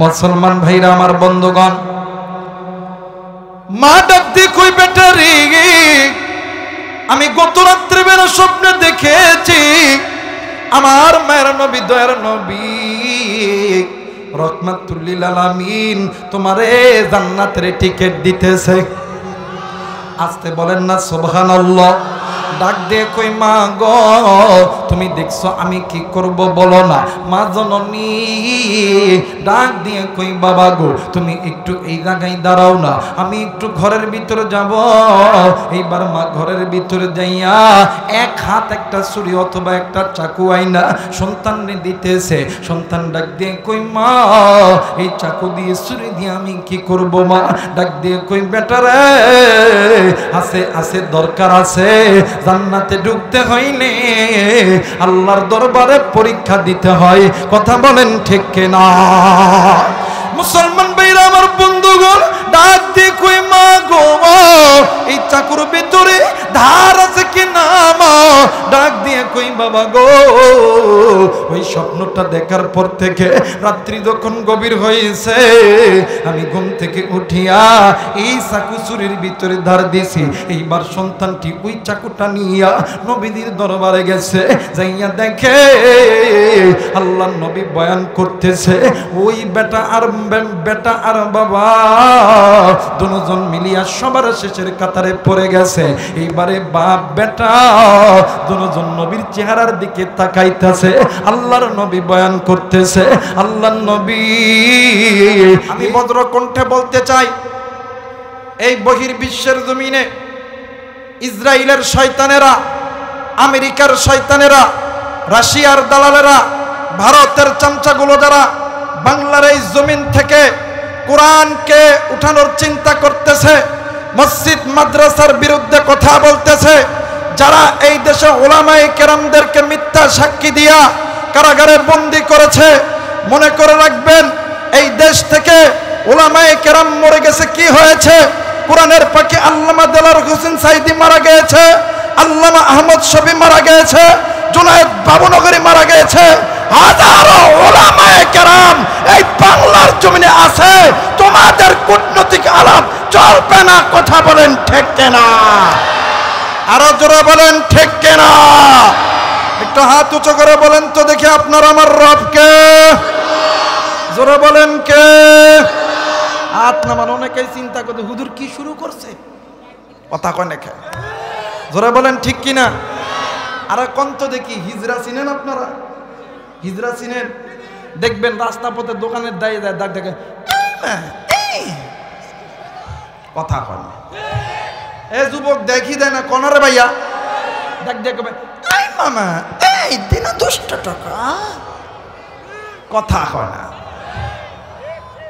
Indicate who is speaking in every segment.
Speaker 1: মুসলমান ভাইরা আমার বন্ধুগণ, মা ডাক দিয়ে কই বেটা রে, আমি গত রাত্রে বেলা স্বপ্নে দেখেছি আমার মায়ের নবী, দয়ার নবী রহমাতুল লিল আলামিন তোমারে জান্নাতের টিকিট দিতেছে। আস্তে বলেন না সুবহানাল্লাহ। ডাক দিয়ে কই মা গো, তুমি দেখছো আমি কি করব বলো না। মা জননী ডাক দিয়ে কই বাবা গো, তুমি একটু এই জায়গায় দাঁড়াও না, আমি একটু ঘরের ভিতরে যাব। এইবার মা ঘরের ভিতরে যাইয়া এক হাত একটা ছুরি অথবা একটা চাকু আইনা সন্তানকে দিতেছে। সন্তান ডাক দিয়ে কই মা, এই চাকু দিয়ে ছুরি দিয়ে আমি কি করব মা? ডাক দিয়ে কই বেটা রে, আছে আছে দরকার আছে, জান্নাতে ঢুকতে হইলে আল্লাহর দরবারে পরীক্ষা দিতে হয়। কথা বলেন ঠিক কিনা? মুসলমান ভাইরা আমার বন্ধুগণ, ডাক দিয়ে কই মা গো, এই চাকুর ভিতরে ধার আছে কিনা মা? ডাক দিয়ে কই বাবা গো, ওই স্বপ্নটা দেখার পর থেকে রাত্রি যখন গভীর হয়েছে আমি ঘুম থেকে উঠিয়া এই চাকু চুরির ভিতরে ধার দিছি। এইবার সন্তানটি ওই চাকুটা নিয়া নবীদের দরবারে গেছে, যাইয়া দেখে আল্লাহ নবী বয়ান করতেছে ওই বেটা আর বাবা দুজন মিলিয়া সবার শেষের কাতারে পড়ে গেছে। এইবারে বাপ বেটা দুজন নবীর চেহারার দিকে তাকাইতেছে। আল্লাহর নবী বয়ান করতেছে, আল্লাহর নবী আমি ভদ্র কণ্ঠে বলতে চাই, এই বহির্বিশ্বের জমিনে ইসরায়েলের শয়তানেরা, আমেরিকার শয়তানেরা, রাশিয়ার দালালেরা, ভারতের চামচাগুলো যারা বাংলার এই জমিন থেকে কোরআনকে উঠানোর চিন্তা করতেছে, মসজিদ মাদ্রাসার বিরুদ্ধে কথা বলতেছে, যারা এই দেশে উলামায়ে কেরামদেরকে মিথ্যা সাক্ষী দিয়া কারাগারে বন্দী করেছে, মনে করে রাখবেন এই দেশ থেকে উলামায়ে কেরাম মরে গেছে। কি হয়েছে? কোরআনের পাখি আল্লামা দেলার হোসেন সাইদি মারা গিয়েছে, আল্লামা আহমদ শফি মারা গিয়েছে, জুনায়েদ বাবুনগরী মারা গিয়েছে, হাজারো উলামায়ে কেরাম এই বাংলার জমিনে আছে। তোমাদের কূটনৈতিক আলাপ চলবে না। কথা বলেন ঠিক কিনা? আরো জোরে বলেন ঠিক কিনা? একটু হাত উঁচু করে বলেন তো দেখি আপনার আমার রবকে। জোরে বলেন কে? হাত নামান। অনেকেই চিন্তা করতে হুজুর কি শুরু করছে, কথা কয় না। জোরে বলেন ঠিক কিনা? আর কন্ত দেখি হিজরা চিনেন আপনারা? হিজরা চিনেন? দেখবেন রাস্তা পথে দোকানের দাঁড়িয়ে যায়, দাগ দেখে কথা কয় না। এ যুবক দেখি দেয় না কনারে ভাইয়া, দেখ দেখবে এই মামা এই দিনা 10 টাকা, কথা কয় না।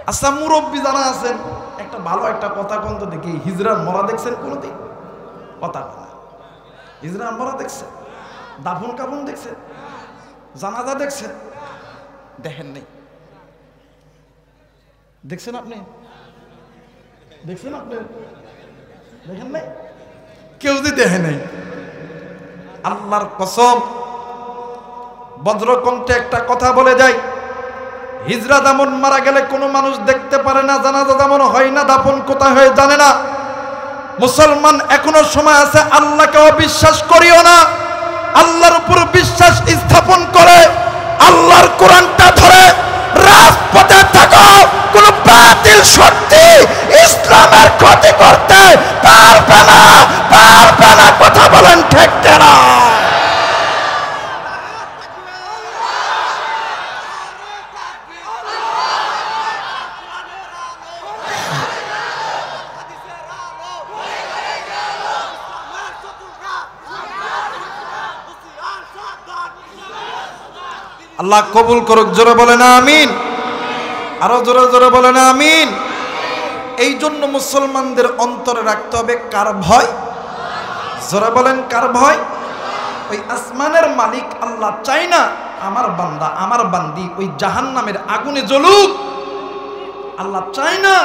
Speaker 1: আচ্ছা মুরব্বী যারা আছেন একটা ভালো একটা কথা কোন তো দেখি, হিজরার মরা দেখছেন কোনদিন? কথা কয় না। হিজরার মরা দেখছেন? দাফন কাফন দেখছেন? জানাজা দেখছেন? দেখেন নাই? দেখছেন আপনি? দেখছেন আপনি? দেখেন নাই? কেউ যদি দেখে নাই, আল্লাহর কসম বজ্রকণ্ঠে একটা কথা বলে যায়, হিজরা যেমন মারা গেলে কোনো মানুষ দেখতে পারে না, জানাজা যেমন হয় না, দাফন কোথায় হয়ে জানে না। মুসলমান এখনো সময় আছে, আল্লাহকে অবিশ্বাস করিও না, আল্লাহর উপর বিশ্বাস স্থাপন করে আল্লাহর কোরআনটা ধরে রাজপথে থাকো। কোন বাতিল শক্তি ইসলামের ক্ষতি করতে পারবে না, পারবে না। কথা বলেন ঠিক কিনা? আল্লাহ কবুল করুক। জোরে বলেন আমিন। আরো জোরে জোরে বলেন আমিন। এই জন্য মুসলমানদের অন্তরে রাখতে হবে কার ভয়? জোরে বলেন কার ভয়? ওই আসমানের মালিক আল্লাহ চাই না আমার বান্দা আমার বান্দি ওই জাহান্নামের আগুনে জ্বলুক। আল্লাহ চাই না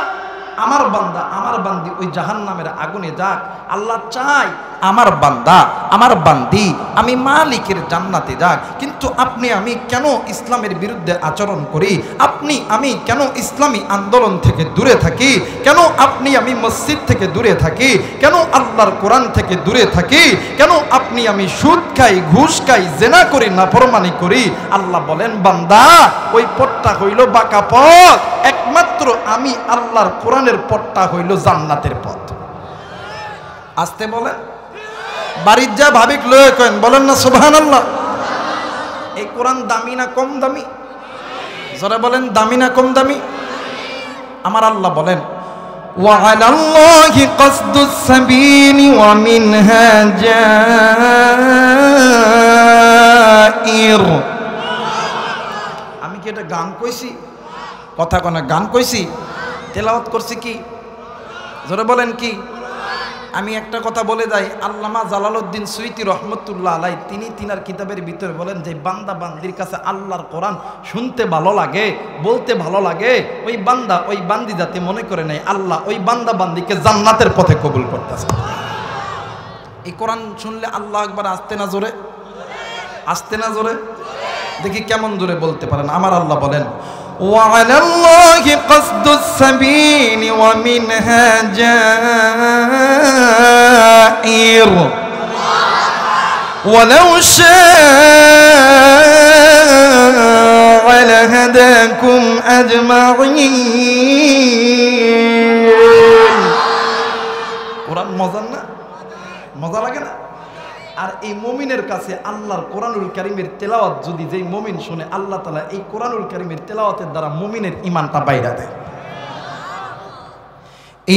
Speaker 1: আমার বান্দা আমার বান্দি ওই জাহান্নামের আগুনে যাক। আল্লাহ চায় আমার বান্দা আমার বান্দি আমি মালিকের জান্নাতে যাক, কিন্তু আপনি আমি কেন ইসলামের বিরুদ্ধে আচরণ করি? আপনি আমি কেন ইসলামী আন্দোলন থেকে দূরে থাকি? কেন আপনি আমি মসজিদ থেকে দূরে থাকি? কেন আল্লাহর কোরআন থেকে দূরে থাকি? কেন আপনি আমি সুদ খাই, ঘুষ খাই, জেনা করি, নাফরমানি করি? আল্লাহ বলেন, বান্দা ওই পথটা হইল বাঁকা পথ, একমাত্র আমি আল্লাহর কোরআনের পথটা হইল জান্নাতের পথ। আসতে বলেন, বাড়ির যা ভাবিক লয়ে কেন বলেন না সুবহানাল্লাহ। এই কোরআন দামি না কম দামি? যারা বলেন দামি না কম দামি? আমার আল্লাহ বলেন, ওয়া আলাল্লাহি কাসদুস সাবিলি ওয়া মিনহা জাইর। আমি কি এটা গান কইছি? কথা কোনা গান কইছি? তেলাওয়াত করছি কি? যারা বলেন কি? আমি একটা কথা বলে যাই, আল্লামা জালালউদ্দিন সুয়ুতী রহমতুল্লাহ আলাই তিনি তিনার কিতাবের ভিতরে বলেন যে বান্দা বান্দির কাছে আল্লাহর কোরআন শুনতে ভালো লাগে, বলতে ভালো লাগে, ওই বান্দা ওই বান্দি যাতে মনে করে নেয় আল্লাহ ওই বান্দা বান্দিকে জান্নাতের পথে কবুল করতেছে। এই কোরআন শুনলে আল্লাহ একবার আসতে না জোরে, আসতে না জোরে, দেখি কেমন জোরে বলতে পারেন। আমার আল্লাহ বলেন, وعلى الله قصد السبيل ومنها جائر ولو شاء لهداكم أجمعين। কোরআন মজা না? মজা লাগে না? আর এই মুমিনের কাছে আল্লাহর কোরআনুল কারীমের তেলাওয়াত যদি যেই মুমিন শুনে, আল্লাহ তাআলা এই কোরআনুল কারীমের তেলাওয়াতের দ্বারা মুমিনের ঈমানটা বাইরা দেয়।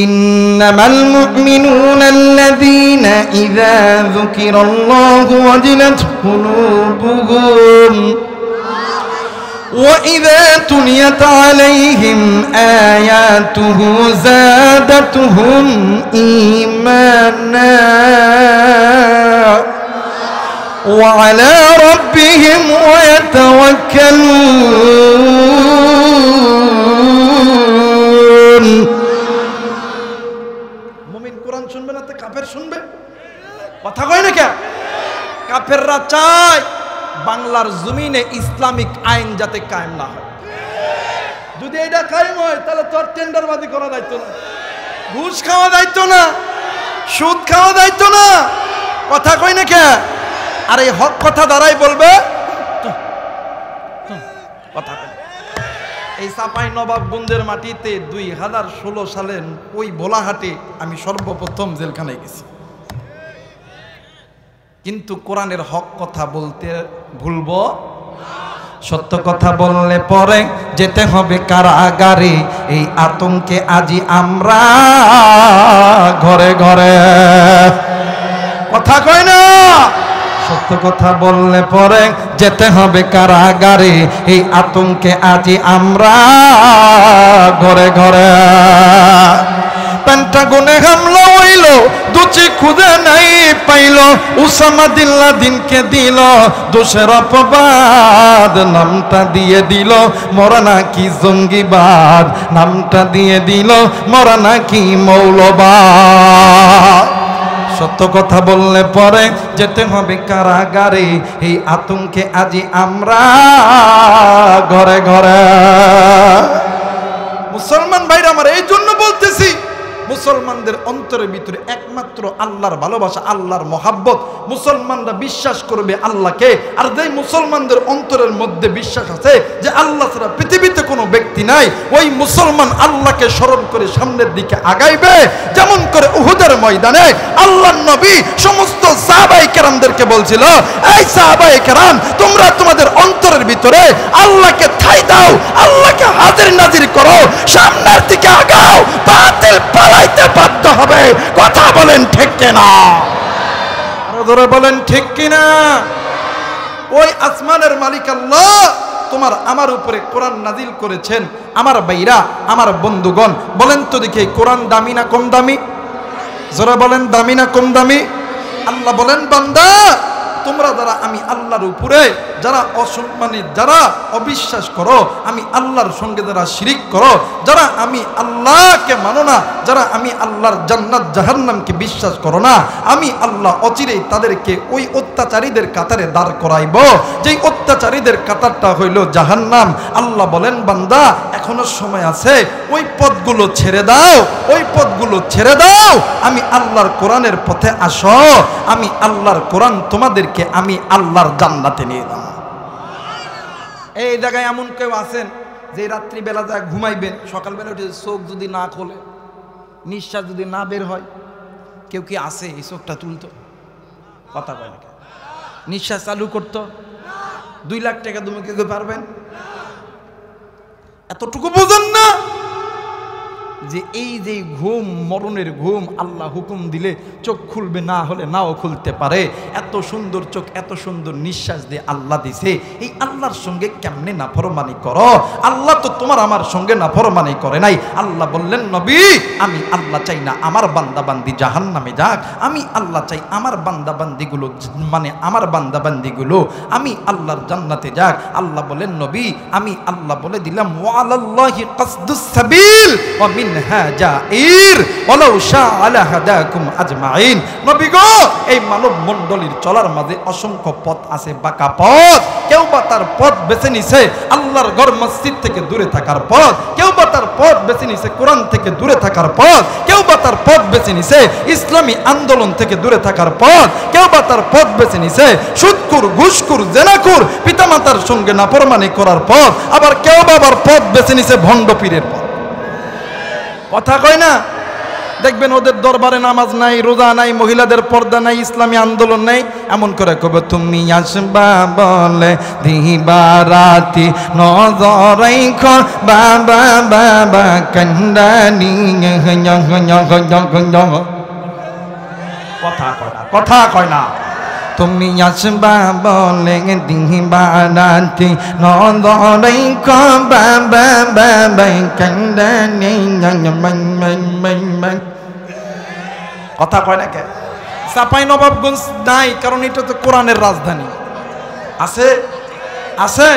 Speaker 1: ইন্নামাল মুমিনুনা আল্লাযীনা ইযা যুকিরাল্লাহু ওয়াজিলাত কুলুবুহুম وَإِذَا تُلِيَتْ عَلَيْهِمْ آيَاتُهُ زَادَتْهُمْ إِيمَانًا وَعَلَى رَبِّهِمْ يَتَوَكَّلُونَ। মুমিন কোরআন শুনবে না তো কাফের শুনবে? কথা কয় না কে? কাফেররা চায় বাংলার জমিনে ইসলামিক আইন যাতে কায়েম না হয়। যদি এটা কায়েম হয় তাহলে তো আর টেন্ডারবাজি করা দায়িত্ব না, ঘুষ খাওয়া দায়িত্ব না, সুদ খাওয়া দায়িত্ব না। কথা কই না কে? আর এই হক কথা দ্বারাই বলবে কথা কই। এই চাপাই নবাবগঞ্জের মাটিতে 2016 সালের ওই ভোলাহাটে আমি সর্বপ্রথম জেলখানায় গেছি, কিন্তু কোরআনের হক কথা বলতে ভুলবো? সত্য কথা বললে পরে যেতে হবে কারাগারে, এই আতঙ্কে আজি আমরা ঘরে ঘরে। কথা কয় না? সত্য কথা বললে পরে যেতে হবে কারাগারে, এই আতঙ্কে আজি আমরা ঘরে ঘরে। পেন্টাগনে হামলা হইল, দুচি খুঁজে নাই পাইল, উসামা দিল্লা দিনকে দিল দোষের অপবাদ, নামটা দিয়ে দিল মরা নাকি জঙ্গিবাদ, নামটা দিয়ে দিল মরা নাকি মৌলবাদ। সত্য কথা বললে পরে যেতে হবে কারাগারে, এই আতঙ্কে আজি আমরা ঘরে ঘরে। মুসলমান ভাইরা আমার, এই জন্য বলতেছি মুসলমানদের অন্তরের ভিতরে একমাত্র আল্লাহর ভালোবাসা, আল্লাহর মহাব্বত। মুসলমানরা বিশ্বাস করবে আল্লাহকে, আর যেই মুসলমানদের অন্তরের মধ্যে বিশ্বাস আছে যে আল্লাহ ছাড়া পৃথিবীতে কোনো ব্যক্তি নাই, ওই মুসলমান আল্লাহকে স্মরণ করে সামনের দিকে আগাইবে। যেমন করে উহুদের ময়দানে আল্লাহর নবী সমস্ত সাহাবায়ে কেরামদেরকে বলছিল, এই সাহাবায়ে কেরাম তোমরা তোমাদের অন্তরের ভিতরে আল্লাহকে ঠাঁই দাও, আল্লাহকে হাজির নাজির করো, সামনের দিকে আগাও, বাতিল পালাইতে বাধ্য হবে। কথা বলেন ঠিক কিনা? আরো ধরে বলেন ঠিক কিনা? ওই আসমানের মালিক আল্লাহ তোমার আমার উপরে কোরআন নাজিল করেছেন। আমার ভাইরা, আমার বন্ধুগণ, বলেন তো দেখি কোরআন দামি না কম দামি? যারা বলেন দামি না কম দামি? আল্লাহ বলেন, বান্দা তোমরা যারা আমি আল্লাহর উপরে যারা যারা অবিশ্বাস করো, আমি আল্লাহর সঙ্গে যারা শিরিক করো, যারা আমি আল্লাহকে মানো না, যারা আমি আল্লাহর জান্নাত জাহান্নামকে বিশ্বাস করো না, আমি আল্লাহ অচিরেই তাদেরকে ওই অত্যাচারীদের কাতারে দাঁড় করাইব, যেই অত্যাচারীদের কাতারটা হইল জাহান্নাম। আল্লাহ বলেন, বান্দা এখনো সময় আছে, ওই পথগুলো ছেড়ে দাও, ওই পথগুলো ছেড়ে দাও, আমি আল্লাহর কোরআনের পথে আসো, আমি আল্লাহর কোরআন তোমাদেরকে আমি আল্লাহর জান্নাতে নিয়ে যাব। এই জায়গায় এমন কেউ আছেন যে রাত্রিবেলা যা ঘুমাইবেন, সকালবেলা উঠে চোখ যদি না খোলে, নিঃশ্বাস যদি না বের হয়, কেউ কি আছে এই চোখটা তুলতো? কথা বলে নিঃশ্বাস চালু করতো? 2 লাখ টাকা তুমি কেউ পারবেন? এতটুকু বোঝেন না যে এই যে ঘুম, মরণের ঘুম, আল্লাহ হুকুম দিলে চোখ খুলবে, না হলে নাও খুলতে পারে। এত সুন্দর চোখ, এত সুন্দর নিঃশ্বাস দিয়ে আল্লাহ দিছে, এই আল্লাহর সঙ্গে কেমনে নাফরমানি করো? আল্লাহ তো তোমার আমার সঙ্গে নাফরমানি করে নাই। আল্লাহ বললেন, নবী আমি আল্লাহ চাই না আমার বান্দাবান্দি জাহান্নামে যাক, আমি আল্লাহ চাই আমার বান্দাবান্দিগুলো, মানে আমার বান্দাবান্দিগুলো আমি আল্লাহর জান্নাতে যাক। আল্লাহ বলেন, নবী আমি আল্লাহ বলে দিলাম, ওয়ালাল্লাহি কাসদুস সাবিল ওয়া মিন নবী গো, এই মানব মণ্ডলীর চলার মাঝে অসংখ্য পথ আছে, বাঁকা পথ। কেউ বা তার পথ বেছে নিছে আল্লাহর ঘর মসজিদ থেকে দূরে থাকার পথ, কেউ বা তার পথ বেছে নিছে কোরআন থেকে দূরে থাকার পথ, কেউ বা তার পথ বেছে নিছে ইসলামী আন্দোলন থেকে দূরে থাকার পথ, কেউ বা তার পথ বেছে নিছে সুদখোর, ঘুষখোর, জেনাখোর, পিতামাতার সঙ্গে নাফরমানি করার পথ, আবার কেউ বা আবার পথ বেছে নিছে ভণ্ড পীরের পথ। কথা কয় না? দেখবেন ওদের দরবারে নামাজ নাই, রোজা নাই, মহিলাদের পর্দা নাই, ইসলামী আন্দোলন নাই। এমন করে কবে, তুমি আসবা বলে দিবা রাতি নজর রাইখো বাবা বাবা কান্দানি। কথা কয় না, কথা কয় না। তুমি আসবা বলে দিবা রাতি নজর রাইখো বাবা বাবা কান্দানি। কথা কয় না কে? চাপাই নবাবগঞ্জ নাই, কারণ এটা তো কোরআনের রাজধানী। আছে আছে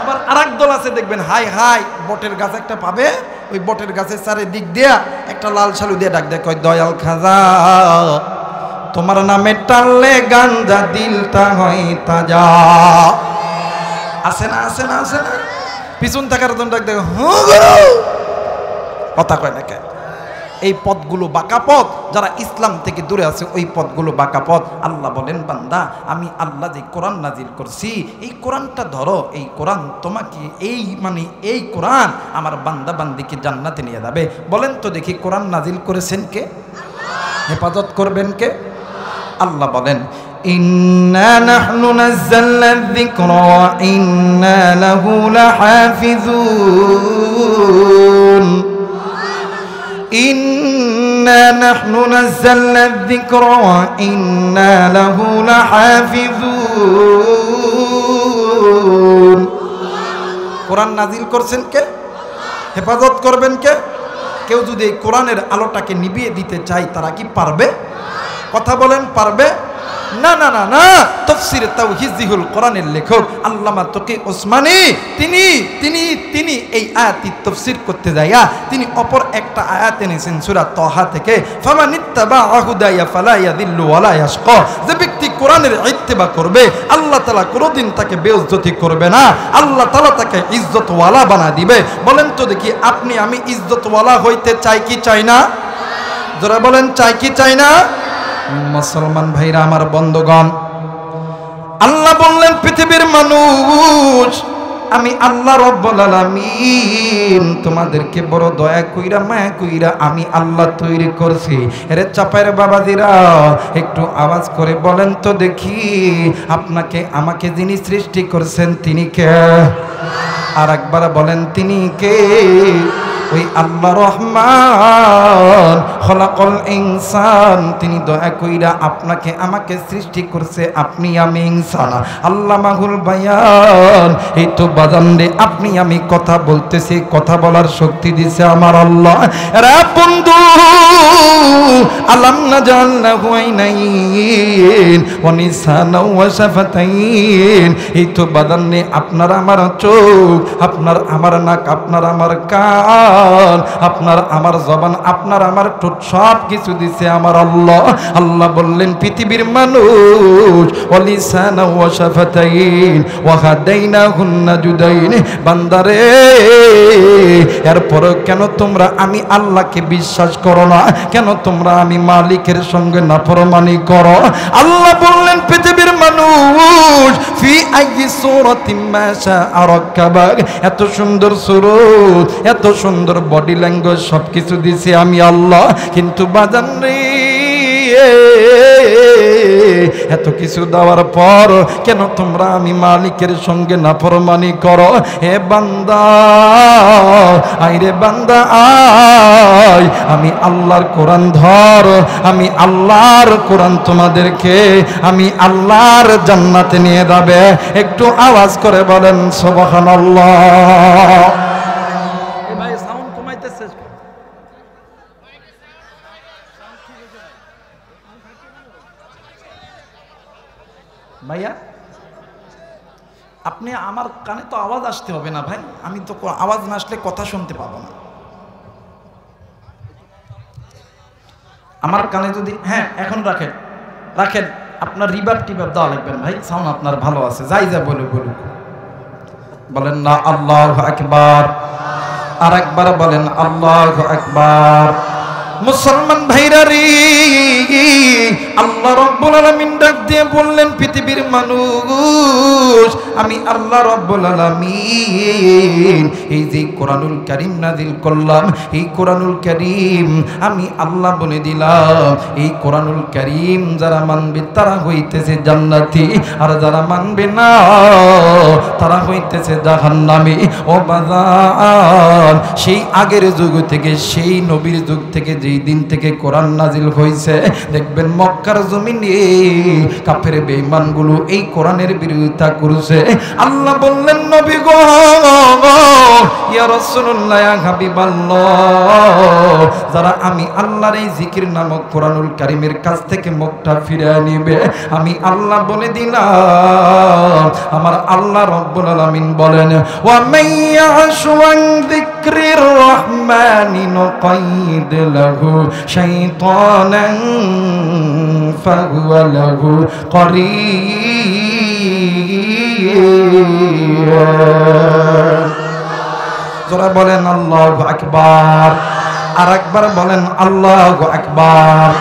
Speaker 1: আবার আরেক দল আছে, দেখবেন হাই হাই বটের গাছ একটা পাবে, ওই বটের গাছের চারিদিক দিয়া একটা লাল শালু দিয়ে ডাক দেয়, কয় দয়াল খাজা তোমার নামে টানলে গাঞ্জা দিলটা হয় তাজা। আছে না, আছে না, আছে না? পিছন থাকার জন্য ডাক দেয়, কথা কয় না কে? এই পথগুলো বাঁকা পথ, যারা ইসলাম থেকে দূরে আছে ওই পথগুলো বাঁকা পথ। আল্লাহ বলেন, বান্দা আমি আল্লাহ যে কোরআন নাজিল করছি, এই কোরআনটা ধরো, এই কোরআন তোমাকে এই কোরআন আমার বান্দা বান্দিকে জান্নাতে নিয়ে যাবে। বলেন তো দেখি, কোরআন নাজিল করেছেন কে? হেফাজত করবেন কে? আল্লাহ বলেন, ইন্না নাহনু নাযালনা যিকরা ওয়া ইন্না লাহু লাহাফিজুন। ইন্না নাহনু নাযালনা যিকরা ওয়া ইন্না লাহু লাহাফিজুন। কোরআন নাজিল করছেন কে? হেফাজত করবেন কে? কেউ যদি এই কোরআনের আলোটাকে নিভিয়ে দিতে চায়, তারা কি পারবে? কথা বলেন, পারবে? না না না না। তাফসীরে তাওহীদুল কোরআনের লেখক আল্লামা তকি ওসমানী তিনি এই আয়াতটি তাফসীর করতে যাইয়া তিনি অপর একটা আয়াত এনেছেন সূরা তাহা থেকে, ফামানিত্তাবা হুদায়া ফালা ইয়াযিল্লু ওয়ালা ইয়াশকা। যে ব্যক্তি কোরআনের ইত্তেবা করবে, আল্লাহ তাআলা কোনোদিন তাকে বেইজ্জতি করবে না, আল্লাহ তাআলা তাকে ইজ্জতওয়ালা বানা দিবে। বলেন তো দেখি, আপনি আমি ইজ্জতওয়ালা হইতে চাই কি চাই না? যারা বলেন চাই কি চাই না? মুসলমান ভাইরা আমার, বন্ধুগণ, আল্লাহ বললেন, পৃথিবীর মানুষ আমি আল্লাহ রব্বুল আলামিন তোমাদেরকে বড় দয়া কইরা মায়া কইরা আমি আল্লাহ তৈরি করছি। এরে চাপায়ের বাবাজিরা, একটু আওয়াজ করে বলেন তো দেখি, আপনাকে আমাকে যিনি সৃষ্টি করছেন তিনি কে? আর একবার বলেন, তিনি কে? ওই আল্লাহ রহমান খলাকল ইনসান, তিনি দয়া কইরা আপনাকে আমাকে সৃষ্টি করছে, আপনি আমি ইনসান। আল্লাহ মাহুল বায়ান, এই তো বাজান রে, আপনি আমি কথা বলতেছি, কথা বলার শক্তি দিছে আমার আল্লাহ। রে বন্ধু আলাম নাজাল লাহু আইনাইন ওয়া লিসানা ওয়া শাফাতাইন। এই তো বাদান নেই আপনার আমার চোখ, আপনার আমার নাক, আপনার আমার কান, আপনার আমার জবান, আপনার আমার ঠোঁট, সব কিছু দিছে আমার আল্লাহ। আল্লাহ বললেন পৃথিবীর মানুষ ওয়া লিসানা ওয়া শাফাতাইন ওয়া হাদাইনাহুন নাজদাইন। বান্দারে এরপরও কেন তোমরা আমি আল্লাহকে বিশ্বাস করো না? কেন তোমরা আমি মালিকের সঙ্গে নাফরমানি করো? আল্লাহ বললেন পৃথিবীর মানুষ ফি আইয়ি সূরাতিন মা শাআ রাক্কাবাক। এত সুন্দর সুরত, এত সুন্দর বডি ল্যাঙ্গুয়েজ সবকিছু দিছি আমি আল্লাহ, কিন্তু বাজান রে এত কিছু দেওয়ার পর কেন তোমরা আমি মালিকের সঙ্গে নাফরমানি করো? হে বান্দা আইরে বান্দা আয়, আমি আল্লাহর কোরআন ধর, আমি আল্লাহর কোরআন তোমাদেরকে আমি আল্লাহর জান্নাতে নিয়ে যাবে। একটু আওয়াজ করে বলেন সুবহানাল্লাহ। এই ভাই সাউন্ড কমাইতেছে। ভাইয়া আপনি আমার কানে তো আওয়াজ আসতে হবে না ভাই, আমি তো আওয়াজ না আসলে কথা শুনতে পাবো না। আমার কানে যদি হ্যাঁ এখন রাখেন রাখেন, আপনার রিভার্ব টিভার্ব দেওয়া লাগবেন ভাই, সাউন্ড আপনার ভালো আছে, যাই যা বলে বলুক। বলেন না আল্লাহু আকবার, আর একবার বলেন আল্লাহু আকবার। মুসলমান ভাইরা রে, আল্লাহ রাব্বুল আলামিন ডাক দিয়ে বললেন পৃথিবীর মানুষ আমি আল্লাহ রাব্বুল আলামিন এই যে কোরআনুল কারীম নাযিল করলাম, এই কোরআনুল কারীম আমি আল্লাহ বলে দিলাম এই কোরআনুল কারীম যারা মানবে তারা হইতেছে জান্নাতি, আর যারা মানবে না তারা হইতেছে জাহান্নামী। ও বাজার সেই আগের যুগ থেকে, সেই নবীর যুগ থেকে, যেই দিন থেকে কোরআন নাজিল হয়েছে, দেখবেন মক্কার জমিনে কাফের বেঈমানগুলো এই কোরআনের বিরোধিতা করছে। আল্লাহ বললেন নবী গো, ইয়া রাসূলুল্লাহ, ইয়া হাবিবাল্লাহ, যারা আমি আল্লাহর এই জিকির নামক কোরআনুল কারীমের কাছ থেকে মুখটা ফিরিয়ে নিবে আমি আল্লাহ বলে দিলাম, আমার আল্লাহ রাব্বুল আলামিন বলেন ওয়া মাইয়াশু আন যিকরির রহমানি নুকাইদ লাহু শাইতানান ফাহুয়া লাহু করিন। যারা বলেন আল্লাহু আকবার, আর একবার বলেন আল্লাহু আকবার।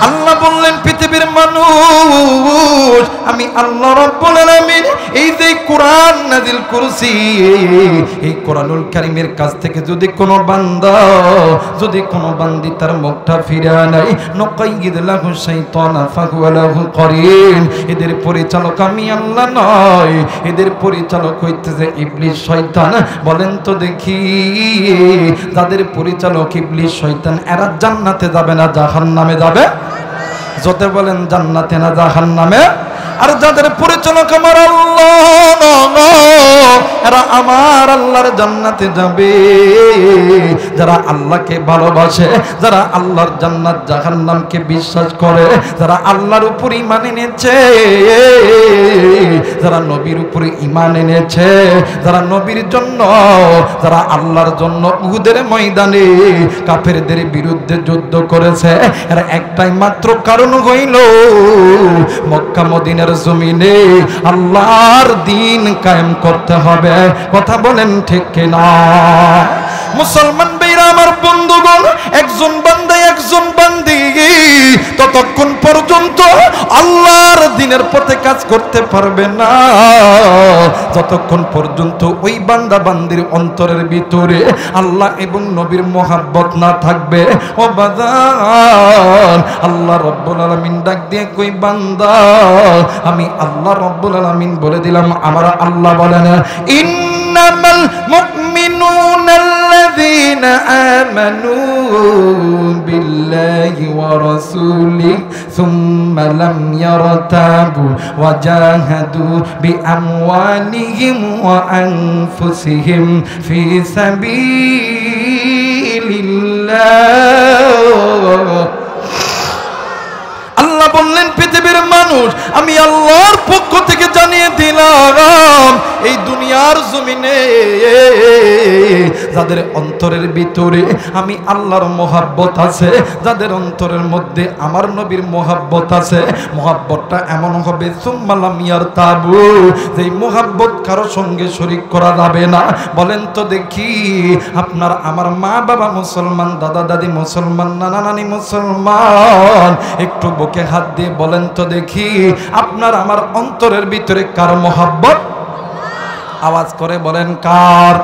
Speaker 1: আল্লাহ বললেন পৃথিবীর মানুষ আমি আল্লাহ রাব্বুল আলামিন এই যে কোরআন নাযিল করছি, এই কোরআনুল কারীমের কাছ থেকে যদি কোনো বান্দা, যদি কোনো বান্দি তার মুখটা ফিরিয়ে নেয়, নুকাইয়িদ লাহু শাইতানা ফাহুয়া লাহু করিন। এদের পরিচালক আমি আল্লাহ নয়, এদের পরিচালক হইতেছে ইবলিস শয়তান। বলেন তো দেখি, যাদের পরিচালক ইবলিস শয়তান এরা জান্নাতে যাবে না জাহান্নামে যাবে? যতে বলেন জান্নাতে না জাহান্নামে? আর যাদের পরিচালক আমার আল্লাহ এরা আমার আল্লাহর জান্নাতে যাবে। যারা আল্লাহকে ভালোবাসে, যারা আল্লাহর জান্নাত জাহান্নামকে বিশ্বাস করে, যারা আল্লাহর উপর ঈমান এনেছে, যারা নবীর উপর ঈমান এনেছে, যারা নবীর জন্য, যারা আল্লাহর জন্য উহুদের ময়দানে কাফেরদের বিরুদ্ধে যুদ্ধ করেছে, এর একটাই মাত্র কারণ হইল মক্কা মদিনার জমিনে আল্লাহর দ্বীন কায়েম করতে হবে। কথা বলেন ঠিক কিনা? মুসলমান ভাইরা আমার বন্ধুগণ, একজন বান্দা একজন বান্দি ততক্ষণ পর্যন্ত আল্লাহর দ্বীনের পথে কাজ করতে পারবে না যতক্ষণ পর্যন্ত ওই বান্দা বান্দির অন্তরের ভিতরে আল্লাহ এবং নবীর মহব্বত না থাকবে। ও বাজার, আল্লাহ রাব্বুল আলামিন ডাক দিয়ে কই বান্দা আমি আল্লাহ রাব্বুল আলামিন বলে দিলাম, আমার আল্লাহ বলেন ইন্নামাল মুমিনুনা الذين آمنوا بالله ورسوله ثم لم يرتابوا وجاهدوا بأموالهم وأنفسهم في سبيل الله আমি আল্লাহর পক্ষ থেকে জানিয়ে দিলাম এই দুনিয়ার জমিনে যাদের অন্তরের ভিতরে আমি আল্লাহর মোহাব্বত আছে, যাদের অন্তরের মধ্যে আমার নবীর মোহাব্বত আছে, মোহাব্বতটা এমন হবে সুম্মা লাম ইয়ারতাবু, যেই মোহাব্বত কারো সঙ্গে শরীক করা যাবে না। বলেন তো দেখি, আপনার আমার মা বাবা মুসলমান, দাদা দাদি মুসলমান, নানা নানি মুসলমান, একটু বুকে হাত দিয়ে বলেন তো দেখি, আপনার আমার অন্তরের ভিতরে কার মোহাব্বত? আওয়াজ করে বলেন কার?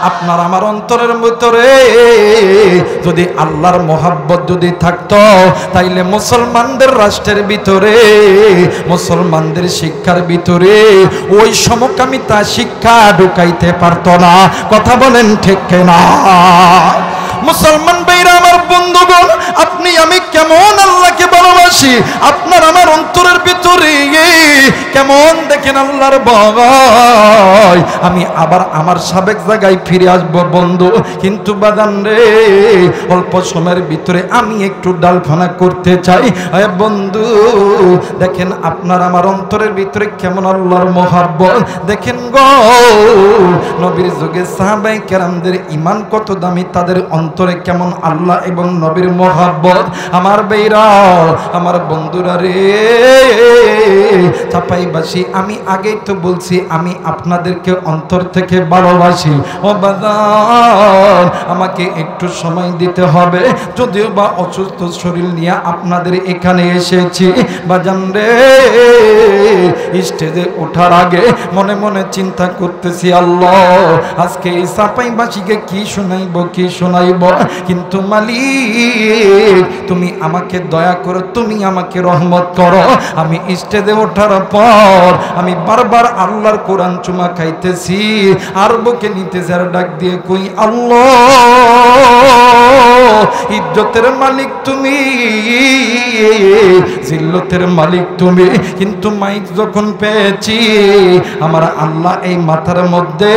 Speaker 1: আপনার আমার অন্তরের ভিতরে যদি আল্লাহর মোহাব্বত যদি থাকতো, তাইলে মুসলমানদের রাষ্ট্রের ভিতরে, মুসলমানদের শিক্ষার ভিতরে ওই সমকামিতা শিক্ষা ঢুকাইতে পারতো না। কথা বলেন ঠিক কিনা? মুসলমান ভাইরা আমার বন্ধুগণ, আপনি আমি কেমন আল্লাহকে ভালোবাসি, আপনার আমার অন্তরের ভিতরে কেমন দেখেন আল্লাহর ভয়। আমি আবার আমার সাবেক জায়গায় ফিরে আসবো বন্ধু, কিন্তু বাদান রে অল্প সময়ের ভিতরে আমি একটু ডালফানা করতে চাই। বন্ধু দেখেন আপনার আমার অন্তরের ভিতরে কেমন আল্লাহর মহব্বত। দেখেন গো, নবীর যুগে সাহাবায়ে কেরামদের ঈমান কত দামি, তাদের অন্তরে কেমন আল্লাহ এবং নবীর মহব্বত। আমার বেইরা, আমার বন্ধুরা রে চাপাইবাসী, আমি আগেই তো বলছি আমি আপনাদেরকে অন্তর থেকে ভালোবাসি। ও বাজান, আমাকে একটু সময় দিতে হবে, যদিও বা অসুস্থ শরীর নিয়ে আপনাদের এখানে এসেছি। বাজান রে, স্টেজে ওঠার আগে মনে মনে চিন্তা করতেছি, আল্লাহ আজকে এই চাপাইবাসীকে কি শোনাইব, কি শোনাইব। কিন্তু মালিক তুমি আমাকে দয়া করো, তুমি আমাকে রহমত করো। আমি স্টেজে ওঠার পর আমি বারবার আল্লাহর কোরআন চুমা খাইতেছি, আর বুকে নিতেছি, আর ডাক দিয়ে কই, আল্লাহ ইজ্জতের মালিক তুমি, জিল্লতের মালিক তুমি। কিন্তু মাইক যখন পেয়েছি আমার আল্লাহ এই মাথার মধ্যে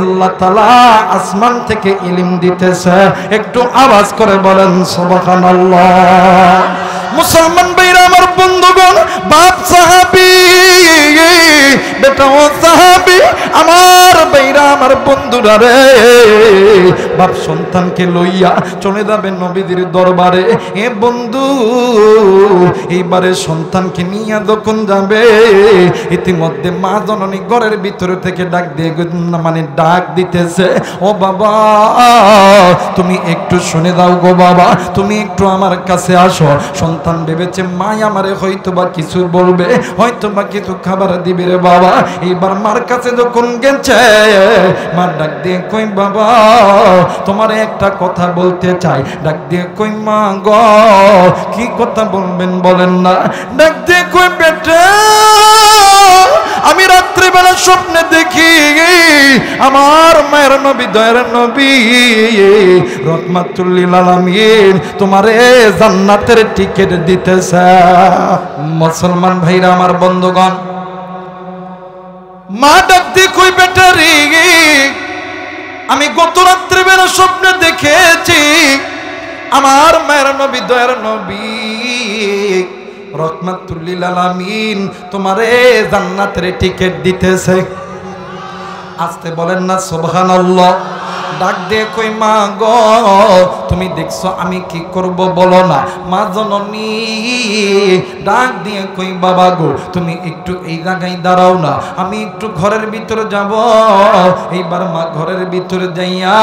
Speaker 1: আল্লাহ তাআলা আসমান থেকে ইলম দিতেছে। একটু আওয়াজ করে বলেন সুবহানাল্লাহ। মুসলমান ভাইরা আমার বন্ধুগণ, বাপ সাহাবী, বেটাও সাহাবী, আমার ভাইরা আমার বন্ধুরা রে, বাপ সন্তানকে লইয়া চলে যাবে নবীদের দরবারে। এ বন্ধু, এইবারে সন্তানকে নিয়ে যখন যাবে, ইতিমধ্যে মা জননী ঘরের ভিতরে থেকে ডাক দিয়ে মানে ডাক দিতেছে, ও বাবা তুমি একটু শুনে দাও গো বাবা, তুমি একটু আমার কাছে আসো। সন্তান ভেবেছে মা আমারে হয়তোবা কিছু বলবে, হয়তোবা কিছু খাবার দিবে রে বাবা। এইবার মার কাছে যখন গেছে, মা ডাক দিয়ে কই, বাবা তোমার একটা কথা বলতে চাই। ডাক দিয়ে কই, মা গো কি কথা বলবেন বলেন না। ডাক দিয়ে কই, বেটা আমি রাত্রিবেলা স্বপ্নে দেখি আমার মায়ের নবী, দয়ার নবী রহমাতুল লিল আলামিন তোমারে জান্নাতের টিকিট দিতেছে। মুসলমান ভাইরা আমার বন্ধুগণ, মা ডাক দিয়ে কই, বেটা রে আমি গত রাত্রিবেলা স্বপ্নে দেখেছি আমার মায়ের নবী, দয়ার নবী রহমাতুল লিল আলামিন তোমারে জান্নাতের টিকিট দিতেছে। আস্তে বলেন না সুবহানাল্লাহ। ডাক দিয়ে কই, মা গো তুমি দেখছো আমি কি করব বলো না। মা জননী ডাক দিয়ে কই, বাবা গো তুমি একটু এই জায়গায় দাঁড়াও না, আমি একটু ঘরের ভিতরে যাব। এইবার মা ঘরের ভিতরে যাইয়া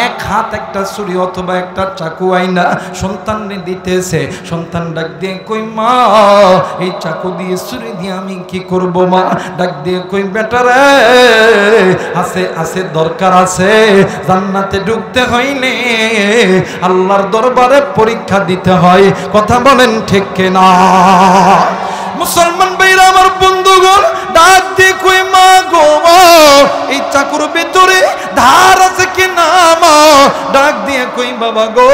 Speaker 1: এক হাত একটা ছুরি অথবা একটা চাকু আইনা সন্তানকে দিতেছে। সন্তান ডাক দিয়ে কই, মা এই চাকু দিয়ে ছুরি দিয়ে আমি কি করব মা। ডাক দিয়ে কই, বেটা রে আছে আছে দরকার আছে, জান্নাতে ঢুকতে হইলে আল্লাহর দরবারে পরীক্ষা দিতে হয়। কথা বলেন ঠিক কিনা? মুসলমান ভাইরা আমার বন্ধুগণ, ডাক দিয়ে কই মা গো এই চাকুর ভিতরে ধার আছে কি না মা? ডাক দিয়ে কই বাবা গো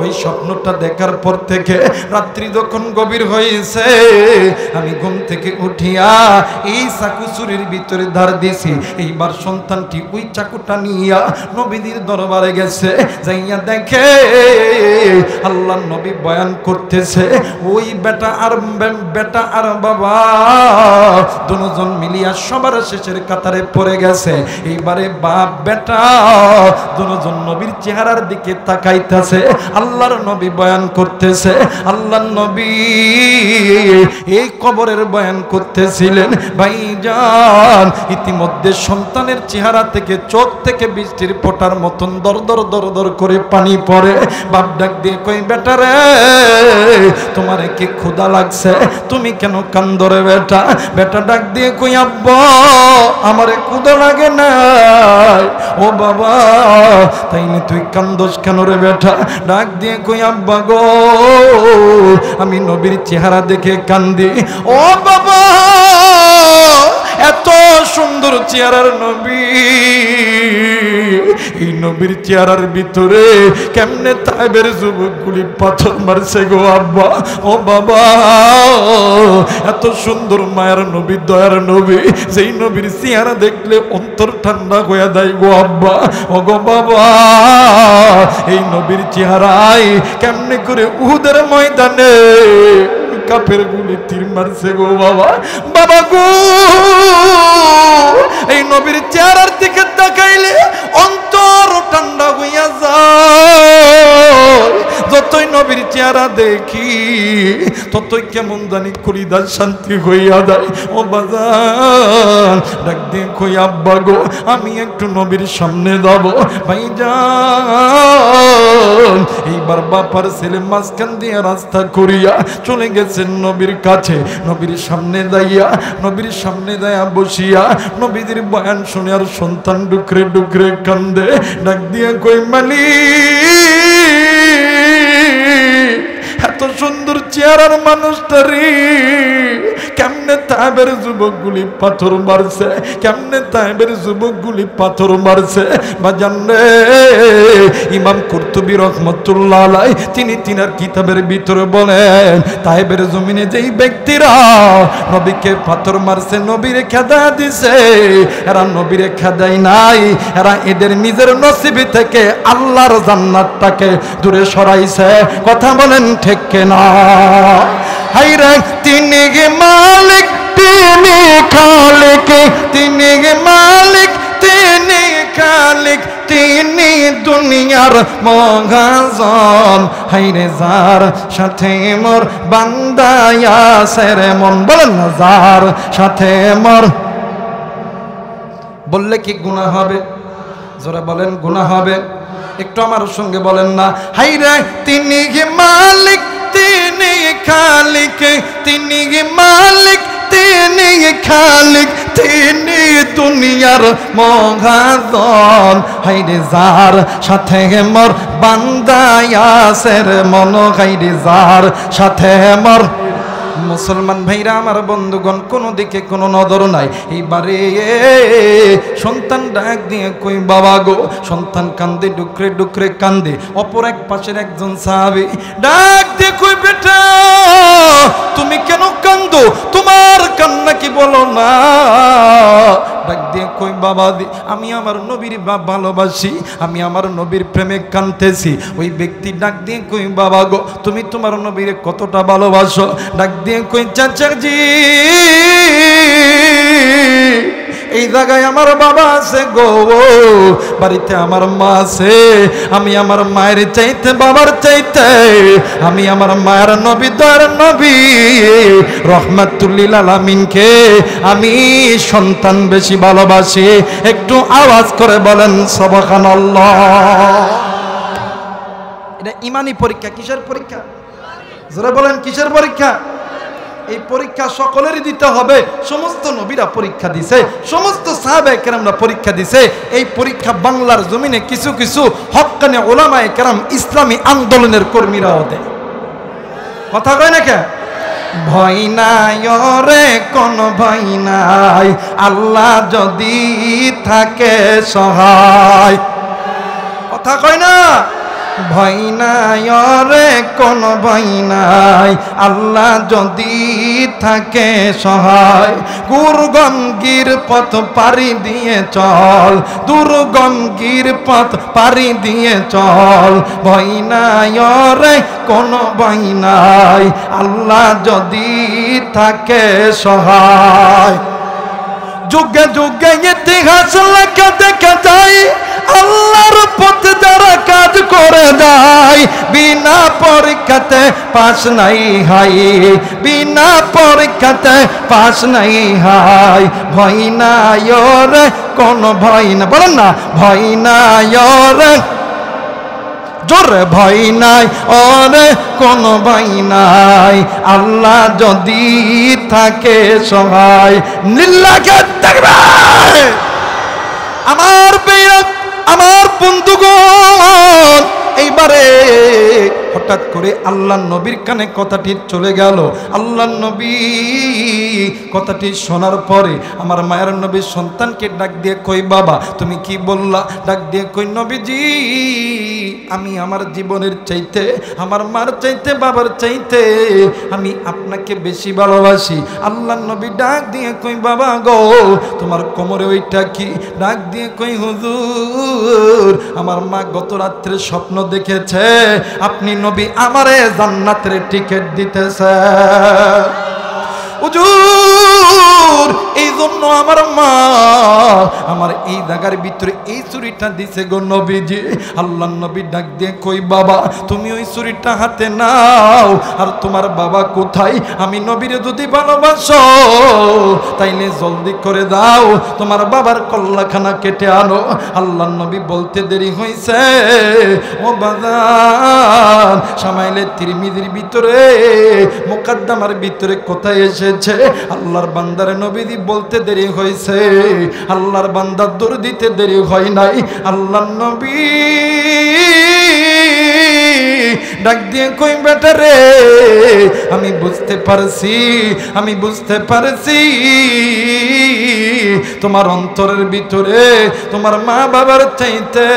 Speaker 1: ওই স্বপ্নটা দেখার পর থেকে রাত্রি যখন গভীর হয়েছে আমি ঘুম থেকে উঠিয়া এই চাকু চুরির ভিতরে ধার দিছি। এইবার সন্তানটি ওই চাকুটা নিয়া নবীদের দরবারে গেছে, যাইয়া দেখে আল্লাহর নবী বয়ান করতেছে ওই বেটা আর বাবা দুজন মিলিয়া সবার শেষের কাতারে পড়ে গেছে। এইবারে বাপ বেটা দুজন নবীর চেহারার দিকে তাকাইতেছে। আল্লাহর নবী বয়ান করতেছে, আল্লাহর নবী এই কবরের বয়ান করতেছিলেন। ভাইজান ইতিমধ্যে সন্তানের চেহারা থেকে চোখ থেকে বৃষ্টির ফোঁটার মতন দর দর দর দর করে পানি পড়ে। বাপ ডাক দিয়ে কই বেটা রে তোমার কি ক্ষুধা লাগছে? তুমি কেন কান্দো রে বেটা? বেটা ডাক দিয়ে কই আব্বা আমারে ক্ষুধা লাগে না। ও বাবা তাইলে তুই কান্দোস কেন রে বেটা? ডাক দিয়ে কই আব্বা গো আমি নবীর চেহারা দেখে কান্দি। ও বাবা এত সুন্দর চেহারার নবী, এই নবীর চেহারার ভিতরে কেমনে তাইবের যুবকগুলি পাথর মারছে গো আব্বা। ও বাবা এত সুন্দর মায়ের নবী, দয়ার নবী, যেই নবীর চেহারা দেখলে অন্তর ঠান্ডা হয়ে যায় গো আব্বা। ও গো বাবা এই নবীর চেহারায় কেমনে করে উহুদের ময়দানে কাফের গুলি তীর মারছে গো বাবা। বাবা গো এই নবীর চেহারার দিকে তাকাইলে অন্তর ঠান্ডা হইয়া যায়। যতই নবীর চেহারা দেখি ততই কেমন জানি কলিজার শান্তি হইয়া যায়। ও বাজান ডাক দিয়ে কই আব্বা গো আমি একটু নবীর সামনে যাব। ভাইজান এইবার বাপার ছেলে মাঝখান দিয়ে রাস্তা করিয়া চলে গেছেন নবীর কাছে। নবীর সামনে যাইয়া বসিয়া নবীদের বয়ান শুনে আর সন্তান ডুকরে ডুকরে কান্দে। ডাক দিয়ে কই মালিক এত সুন্দর চেহারার মানুষটারি কেমনে তাইবের যুবকগুলি পাথর মারছে, কেমনে তাইবের যুবকগুলি পাথর মারছে। বাজান রে ইমাম কুরতুবী রহমাতুল্লাহ আলাইহি তিনি তিনার কিতাবের ভিতরে বলেন তাইবের জমিনে যেই ব্যক্তিরা নবীকে পাথর মারছে, নবীরে খেদা দিছে, এরা নবীরে খেদাই নাই, এরা এদের নিজের নসিবে থেকে আল্লাহর জান্নাতটাকে দূরে সরাইছে। কথা বলেন ঠিক কিনা? হায়রে তিনি মালিক তিনি খালিক, তিনি মালিক তিনি খালিক, তিনি দুনিয়ার মহাজন। হায়রে যার সাথে মোর বান্দা আছে রে মন, বলেন না যার সাথে মোর। বললে কি গুনাহ হবে? জোরে বলেন গুনাহ হবে? একটু আমার সঙ্গে বলেন না হায়রে তিনি মালিক তিনি খালিক, তিনি মালিক তিনি খালিক, তিনি দুনিয়ার মহাজন। হায়রে যার সাথে মোর বান্দা আছে রে মন, হায়রে যার সাথে মোর। মুসলমান ভাইরা আমার বন্ধুগণ কোন দিকে কোনো নজর নাই। এইবারে সন্তান ডাক দিয়ে কই বাবা গো, সন্তান কান্দে ডুকরে ডুকরে কান্দে। অপর এক পাশের একজন সাহাবী ডাক দিয়ে কই বেটা তুমি কেন কান্দো? তোমার কান্না কি বলো না? ডাক দিয়ে কই বাবা আমি আমার নবীর ভালোবাসি, আমি আমার নবীর প্রেমে কাঁদতেছি। ওই ব্যক্তি ডাক দিয়ে কই বাবা গো তুমি তোমার নবীরে কতটা ভালোবাসো? ডাক দিয়ে কই চাচাজি এই জায়গায় আমার বাবা আছে গো, বাড়িতে আমার মা আছে, আমি আমার মায়ের চাইতে বাবার চাইতে আমি আমার মায়ের নবী দয়ার নবী রহমাতুল লিল আলামিনকে আমি সন্তান বেশি ভালোবাসি। একটু আওয়াজ করে বলেন সুবহানাল্লাহ। এটা ইমানি পরীক্ষা। কিসের পরীক্ষা? যারা বলেন কিসের পরীক্ষা? এই পরীক্ষা সকলেরই দিতে হবে। সমস্ত নবীরা পরীক্ষা দিছে, সমস্ত সাহাবায়ে কেরামরা পরীক্ষা দিছে। এই পরীক্ষা বাংলার জমিনে কিছু কিছু হক্কানি উলামায়ে কেরাম ইসলামী আন্দোলনের কর্মীরাও দেয়। কথা কয় না কে? ভয় নাই রে কোন ভয় নাই, আল্লাহ যদি থাকে সহায়। কথা কয় না, ভয় নাই রে কোন ভয় নাই, আল্লাহ যদি থাকে সহায়। দুর্গম গির পথ পাড়ি দিয়ে চল, দুর্গম গির পথ পাড়ি দিয়ে চল, ভয় নাই রে কোন ভয় নাই, আল্লাহ যদি থাকে সহায়। যুগে যুগে ইতিহাস লেখা দেখা যায়, আল্লাহর পথে যারা কাজ করে যায়, বিনা পরীক্ষাতে পাস নাই হাই, বিনা পরীক্ষাতে পাস নাই হাই। ভয় নাই রে কোন ভয় না, বলেন না ভয় নাই রে, জোরে ভয় নাই ওরে কোন ভয় নাই, আল্লাহ যদি থাকে সহায়। লিল্লাহে তাকবীর। আমার বেয়াত, আমার বন্ধুগণ, এইবারে হঠাৎ করে আল্লাহ নবীর কানে কথাটি চলে গেল। আল্লাহ নবী কথাটি শোনার পরে আমার মায়ের নবীর সন্তানকে ডাক দিয়ে কই, বাবা তুমি কি বললা? ডাক দিয়ে কই, নবীজি আমি আমার জীবনের চাইতে, আমার মার চাইতে, বাবার চাইতে আমি আপনাকে বেশি ভালোবাসি। আল্লাহ নবী ডাক দিয়ে কই, বাবা গো তোমার কোমরে ওইটা কি? ডাক দিয়ে কই, হুজুর আমার মা গত রাত্রে স্বপ্ন দেখেছে আপনি নবী আমারে জান্নাতের টিকিট দিতেছে। হুজুর এই জন্য আমার মা আমার এই জায়গার ভিতরে এই চুরিটা দিছে গো নবীজি। আল্লাহ নবী ডাক দিয়ে কই, বাবা তুমি ওই চুরিটা হাতে নাও, আর তোমার বাবা কোথায়? আমি নবীরে যদি ভালোবাসো তাইলে জলদি করে দাও তোমার বাবার কল্লাখানা কেটে আনো। আল্লাহ নবী বলতে দেরি হয়েছে ও বাজান, সামাইলে তিরমিজির ভিতরে মুকাদ্দামার ভিতরে কোথায় এসেছে, আল্লাহর বান্দারে নবীজি বলতে দেরি হয়েছে, আল্লাহর বান্দার দূর দিতে দেরি হয় নাই। আল্লাহ নবী ডাক দিয়ে কই, বেটা রে আমি বুঝতে পারছি, আমি বুঝতে পারছি তোমার অন্তরের ভিতরে তোমার মা বাবার চাইতে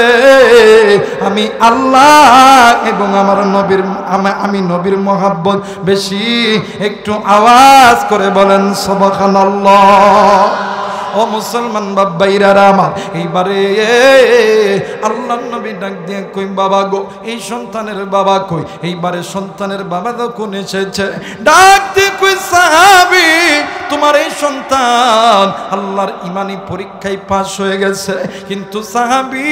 Speaker 1: আমি আল্লাহ এবং আমার নবীর, আমি নবীর মহাব্বত বেশি। একটু আওয়াজ করে বলেন সুবহানাল্লাহ। ও মুসলমান বাবাইরা আমার, এইবারে আল্লাহ নবী ডাক দিয়ে কই, বাবা গো এই সন্তানের বাবা কই? এইবারে সন্তানের বাবা যখন এসেছে ডাক দিয়ে কই, সাহাবী তোমার এই সন্তান আল্লাহর ইমানি পরীক্ষায় পাস হয়ে গেছে, কিন্তু সাহাবী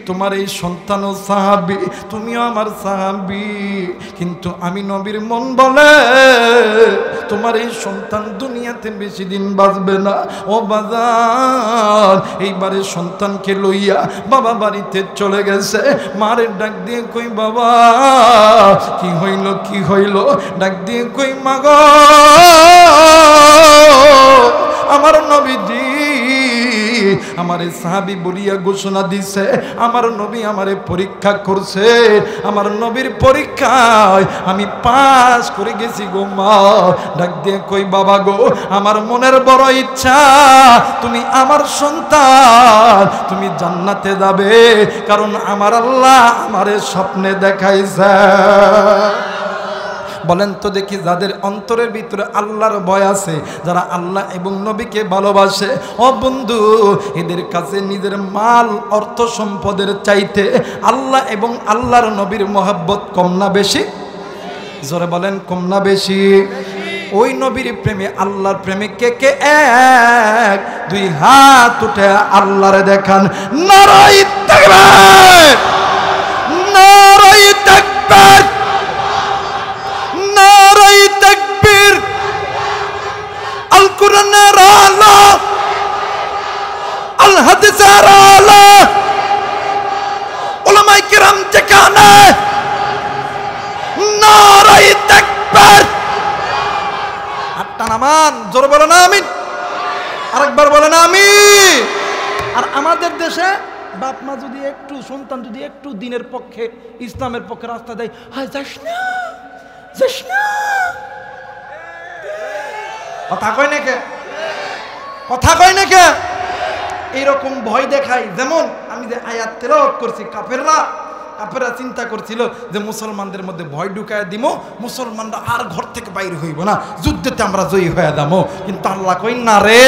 Speaker 1: তোমার এই সন্তানও সাহাবী, তুমিও আমার সাহাবী, কিন্তু আমি নবীর মন বলে তোমার এই সন্তান দুনিয়াতে বেশি দিন বাঁচবে না। ও বাজার এইবারে সন্তানকে লইয়া বাবা বাড়িতে চলে গেছে। মারে ডাক দিয়ে কই, বাবা কি হইল, কি হইল? ডাক দিয়ে কই, মা গো আমার নবীজি আমারে সাহাবী বলিয়া ঘোষণা দিছে, আমার নবী আমারে পরীক্ষা করছে, আমার নবীর পরীক্ষায় আমি পাস করে গেছি গো মা। ডাক দিয়ে কই, বাবা গো আমার মনের বড় ইচ্ছা তুমি আমার সন্তান, তুমি জান্নাতে যাবে, কারণ আমার আল্লাহ আমারে স্বপ্নে দেখাইছে। বলেন তো দেখি, যাদের অন্তরের ভিতরে আল্লাহর ভয় আছে, যারা আল্লাহ এবং নবীকে ভালোবাসে, ও বন্ধু এদের কাছে নিজের মাল অর্থ সম্পদের চাইতে আল্লাহ এবং আল্লাহর নবীর মহব্বত কম না বেশি? জোরে বলেন, কম না বেশি? ওই নবীর প্রেমে আল্লাহর প্রেমে কে কে এক দুই হাত উঠে আল্লাহরে দেখান। নারায়ে তাকবীর, নারায়ে তাকবীর, নারায়ে তাকবীর। আল কোরআনের আলো, আল হাদিসের আলো, উলামায়ে কিরাম যেখানে, নারায়ে তাকবীর। হাতটা নামান, জোরে বলেন আমিন, আরেকবার বলেন আমিন। আর আমাদের দেশে বাপ মা যদি একটু, সন্তান যদি একটু দিনের পক্ষে, ইসলামের পক্ষে রাস্তা দেয়, হায় যাস না, যাস না। কথা কয় না কে? কথা কয় না কে? এইরকম ভয় দেখাই। যেমন আমি যে আয়াত তেলাওয়াত করছি, কাফেররা চিন্তা করছিল যে মুসলমানদের মধ্যে ভয় ঢুকায় দিব, মুসলমানরা আর ঘর থেকে বাইরে হইব না, যুদ্ধেতে আমরা জয়ী হয়ে যাবো। কিন্তু আল্লাহ কই না রে,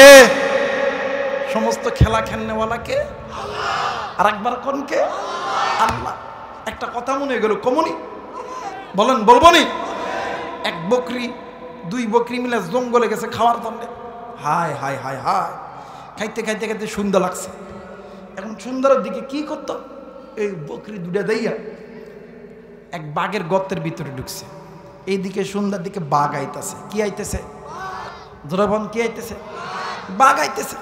Speaker 1: সমস্ত খেলা খেলনেওয়ালাকে আর একবার কোনকে? আল্লাহ। একটা কথা মনে গেল, কমনি বলেন, বলবনি? এক বকরি, দুই বকরি মিলে জঙ্গলে গেছে খাওয়ার জন্য। হায় হায় হায় হায়, খাইতে খাইতে খাইতে সুন্দর লাগছে। এখন সুন্দরের দিকে কি করতো, এই বকরি দুটা দেইয়া এক বাঘের গর্তের ভিতরে ঢুকছে। এইদিকে সুন্দর দিকে বাঘ আইতেছে। কি আইতেছে? জোরাবন কি আইতেছে? বাঘ আইতেছে।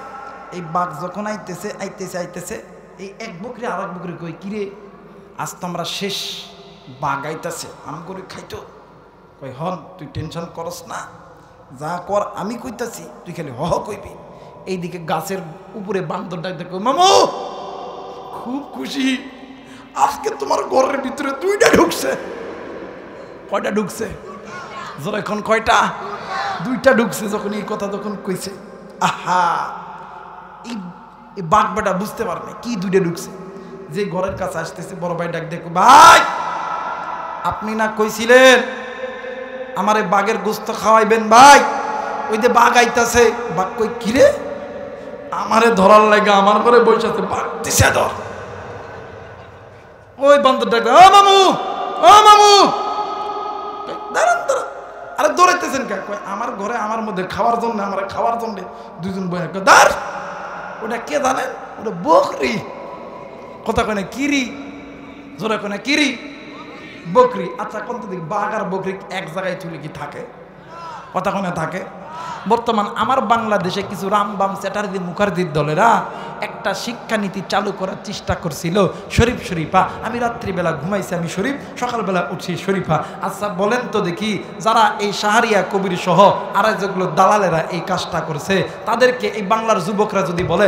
Speaker 1: এই বাঘ যখন আইতেছে আইতেছে আইতেছে, এই এক বকরি আর এক বকরি কই, কিরে আজ তো আমরা শেষ, বাঘ আইতেছে, আম করে খাইতো। কই হন, তুই টেনশন করস না, যা কর আমি কইতাছি, তুই খালি হ কইবি। এইদিকে গাছের উপরে বান্দর ডাক দেখো, মামু খুব খুশি, আজকে তোমার ঘরের ভিতরে দুইটা ঢুকছে। কয়টা ঢুকছে? জোরে এখন কয়টা? দুইটা ঢুকছে। যখন এই কথা যখন কইছে, আহা, এই বাঘ বেটা বুঝতে পারবে কি দুইটা ঢুকছে। যে ঘরের কাছে আসতেছে, বড় ভাই ডাক দেখো, ভাই আপনি না কইছিলেন আমারে বাঘের গোস্ত খাওয়াইবেন ভাই, ওই যে বাঘ আইতাছে। বাঘ কই, কিরে আমারে ধরার লাগে আমার ঘরে বসে বাঘ দিছে ধর। ওই বান্দর ডাকবে, ও মামু, ও মামু, দাঁড়ান দাঁড়ান, আরে দৌড়াইতেছেন কে? কয় আমার ঘরে আমার মধ্যে খাওয়ার জন্য, আমার খাওয়ার জন্য দুজন বই দাঁড়। ওটা কে জানেন? ওটা বকরি। কথা কয় না কিরি, জোরে কয় না কিরি, বকরি। আচ্ছা কোন দিক বাঘ আর বকরি এক জায়গায় চলে কি থাকে? কথা কয় না থাকে। বর্তমান আমার বাংলাদেশে কিছু রামবাম চ্যাটার্জি মুখার্জির দলেরা একটা শিক্ষানীতি চালু করার চেষ্টা করছিল, শরীফ শরীফা। আমি রাত্রিবেলা ঘুমাইছি, আমি শরীফ, সকালবেলা উঠছি শরীফা। আচ্ছা বলেন তো দেখি, যারা এই শাহরিয়া কবির সহ আর যেগুলো দালালেরা এই কাজটা করছে, তাদেরকে এই বাংলার যুবকরা যদি বলে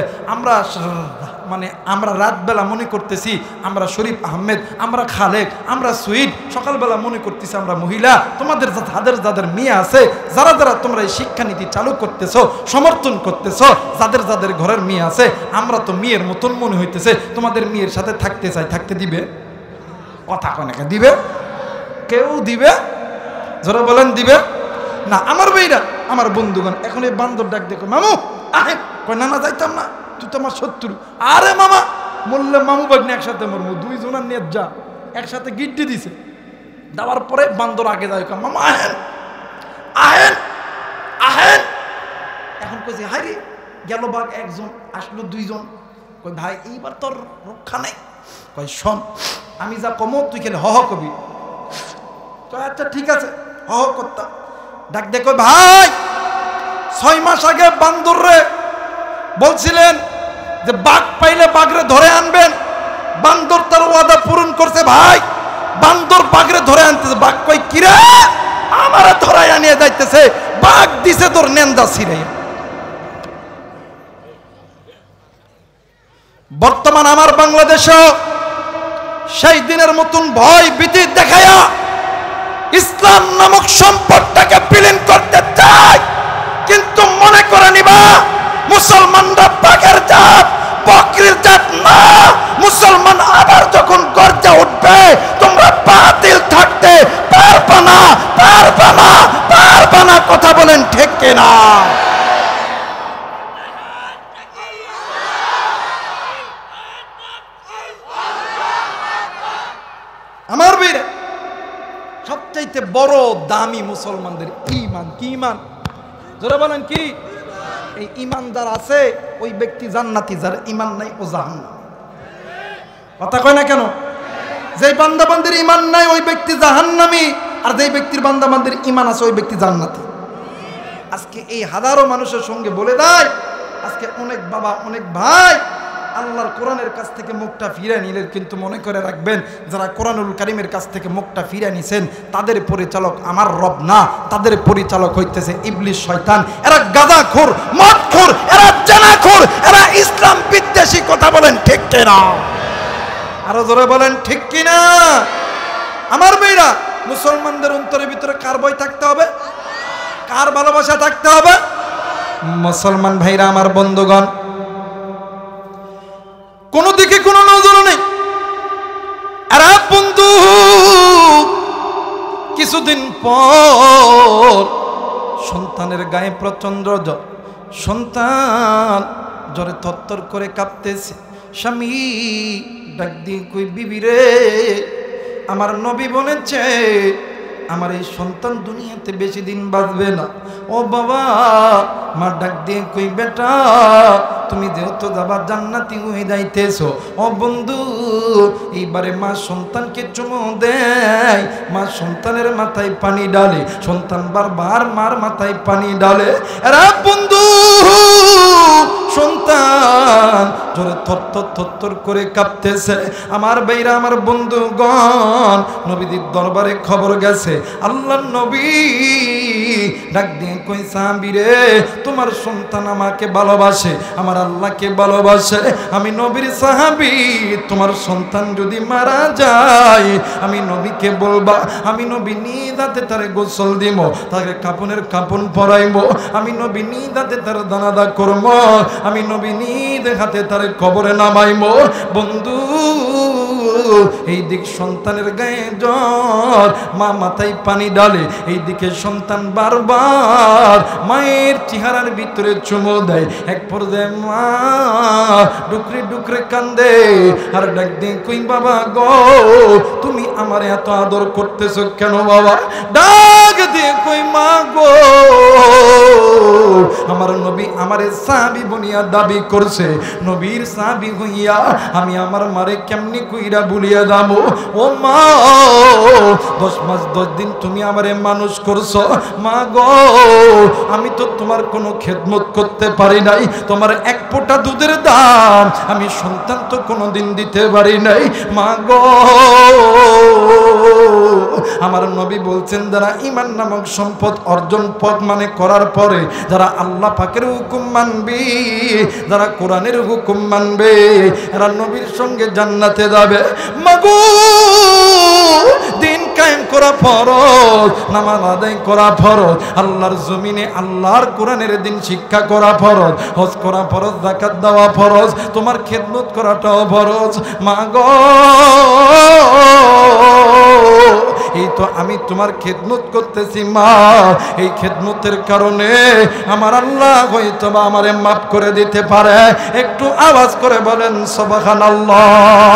Speaker 1: আমরা রাতবেলা মনে করতেছি আমরা শরীফ আহমেদ, আমরা খালেক, আমরা সুইট, সকালবেলা মনে করতেছি আমরা মহিলা, তোমাদের যাদের মেয়ে আছে, যারা যারা তোমরা এই শিক্ষানীতি চালু করতেছো, সমর্থন করতেছো, যাদের ঘরের মেয়ে আছে, আমরা তো মেয়ের মতন মনে হইতেছে, তোমাদের মেয়ের সাথে থাকতে চাই, থাকতে দিবে? কথা কনেকে দিবে? কেউ দিবে? যারা বলেন দিবে না। আমার ভাইরা, আমার বন্ধুগণ, এখন এই বান্দর ডাক দেখো, মামু আহে, কয় না না যাইতাম না, তুই তো আমার শত্রু। আরে মামা, বললে মামু বাগনি একসাথে মরমু, দুইজনের নিয়ে যা, একসাথে গিড্ডি দিছে। দেওয়ার পরে বান্দর আগে যায়, মামা আহেন আহেন আহেন। এখন কইছে হাইরে, গেল বাঘ একজন, আসলো দুইজন। কই ভাই এইবার তোর রক্ষা নেই। কই শোন, আমি যা কমো তুই খেলে হহ কবি। কই আচ্ছা ঠিক আছে, হহ করতাম। ডাক দে, কই ভাই 6 মাস আগে বান্দর রে বলছিলেন যে বাঘ পাইলে বাঘরে ধরে আনবেন, বান্দর তার ওয়াদা পূরণ করছে। ভাই বান্দর বাঘরে ধরে আনতেছে। বাঘ কই, কিরে আমারে ধরাই আনিয়ে যাইতেছে, বাঘ দিছে তোর নেন্দা ছিঁড়ে। বর্তমান আমার বাংলাদেশে সেই দিনের মতন ভয় ভীতি দেখায়া ইসলাম নামক সম্পদটাকে বিলীন করতে চায়। কিন্তু মনে করে নিবা, মুসলমানরা বাঘের জাত, বকরির জাত না। মুসলমান আবার যখন গর্জে উঠবে, তোমরা বাতিল থাকতে পারবে না, পারবে না, পারবে না। কথা বলেন ঠিক কিনা? আমার বীর, সবচাইতে বড় দামি মুসলমানদের ঈমান। কি ঈমান? যারা বলেন কি? এই ঈমানদার আছে ওই ব্যক্তি জান্নাতি, যার ঈমান নাই ও জাহান্নামী। কথা কয় না কেন? যেই বান্দাবান্দির ঈমান নাই ওই ব্যক্তি জাহান্নামী, আর যেই ব্যক্তির বান্দাবান্দির ঈমান আছে ওই ব্যক্তি জান্নাতি। আজকে এই হাজারো মানুষের সঙ্গে বলে দেয়, আজকে অনেক বাবা, অনেক ভাই আল্লাহর কোরআনের কাছ থেকে মুখটা ফিরে নিলেন, কিন্তু মনে করে রাখবেন, যারা কোরআনুল কারীমের কাছ থেকে মুখটা ফিরে নিছেন, তাদের পরিচালক আমার রব না, তাদের পরিচালক হইতেছে ইবলিস, শয়তান। এরা গাঁজাখোর, মদখোর, এরা জানাখোর, এরা ইসলাম বিদ্বেষী। কথা বলেন ঠিক কিনা? আরো জোরে বলেন ঠিক কিনা? আমার মেয়েরা, মুসলমানদের অন্তরের ভিতরে কার ভয় থাকতে হবে? কার ভালোবাসা থাকতে হবে? মুসলমান ভাইরা আমার, বন্ধুগণ, কোন দিকে কোনো নজর নেই। আর বন্ধু, কিছুদিন পর সন্তানের গায়ে প্রচন্ড জ্বর, সন্তান জ্বরে থরথর করে কাঁপতেছে। স্বামী ডাক দিয়ে কই, বিবি রে, আমার নবী বলেছে আমার এই সন্তান দুনিয়াতে বেশি দিন বাঁচবে না। ও বাবা, মা ডাক দিয়ে কই, বেটা তুমি যেহেতু যাবার জান্নাতি হয়ে যাইতেছো। ও বন্ধু, এইবারে মা সন্তানকে চুমু দেয়, মা সন্তানের মাথায় পানি ডালে, সন্তান বারবার মার মাথায় পানি ডালে। এরা বন্ধু, সন্তান জোরে থরথর থরথর করে কাঁপতেছে। আমার ভাইরা, আমার বন্ধুগণ, নবীদের দরবারে খবর গেছে। আল্লাহর নবী ডাক দিয়ে কই, সাহাবী রে, তোমার সন্তান আমাকে ভালোবাসে, আমার আল্লাহকে ভালোবাসে। আমি নবীর সাহাবী, তোমার সন্তান যদি মারা যায় আমি নবীকে বলবা, আমি নবী নিজ হাতে তারে গোসল দিব, তাকে কাপনের কাপন পরাইব, আমি নবী নিজ হাতে তার দানাদা করব, আমি নবী নিজ হাতে তারে কবরে নামাইব। বন্ধু, এই দিক সন্তানের গায়ে জ্বর, মা মাথায় পানি ডালে, এই দিকে সন্তান বারবার মায়ের চেহারার ভিতরে চুমু দেয়। এক পর্যায়ে মা ডুকরে ডুকরে কান্দে আর ডাক দিয়ে কই, বাবা গো, তুমি আমার এত আদর করতেছো কেন বাবা? ডাক দিয়ে কই, মা গো, আমার নবী আমারে সাহাবী বনিয়া দাবি করছে, নবীর সাহাবী হইয়া আমি আমার মারে কেমনি কইরা ভুলিয়া যাবো? ও মা, 10 মাস 10 দিন তুমি আমারে মানুষ করছো, মা গো, আমি তো তোমার কোনো খেদমত করতে পারি নাই, তোমার এক ফোঁটা দুধের দাম আমি সন্তান তো কোনোদিন দিতে পারি নাই, মা গো। আমার নবী বলছেন, যারা ঈমান নামক সম্পদ অর্জন মানে করার পরে যারা আল্লাহ পাকের হুকুম মানবে, যারা কোরআনের হুকুম মানবে, এরা নবীর সঙ্গে জান্নাতে যাবে। মাগো, দিন কায়েম করা ফরজ, নামাজ আদায় করা ফরজ, আল্লাহর জমিনে আল্লাহর কোরআনের দিন শিক্ষা করা ফরজ, হজ করা ফরজ, যাকাত দেওয়া ফরজ, তোমার খেদমত করাটাও ফরজ। মাগো, এই তো আমি তোমার খেদমত করতেছি মা, এই খেদমতের কারণে আমার আল্লাহ হয়তো বা আমারে মাফ করে দিতে পারে। একটু আওয়াজ করে বলেন সুবহানাল্লাহ।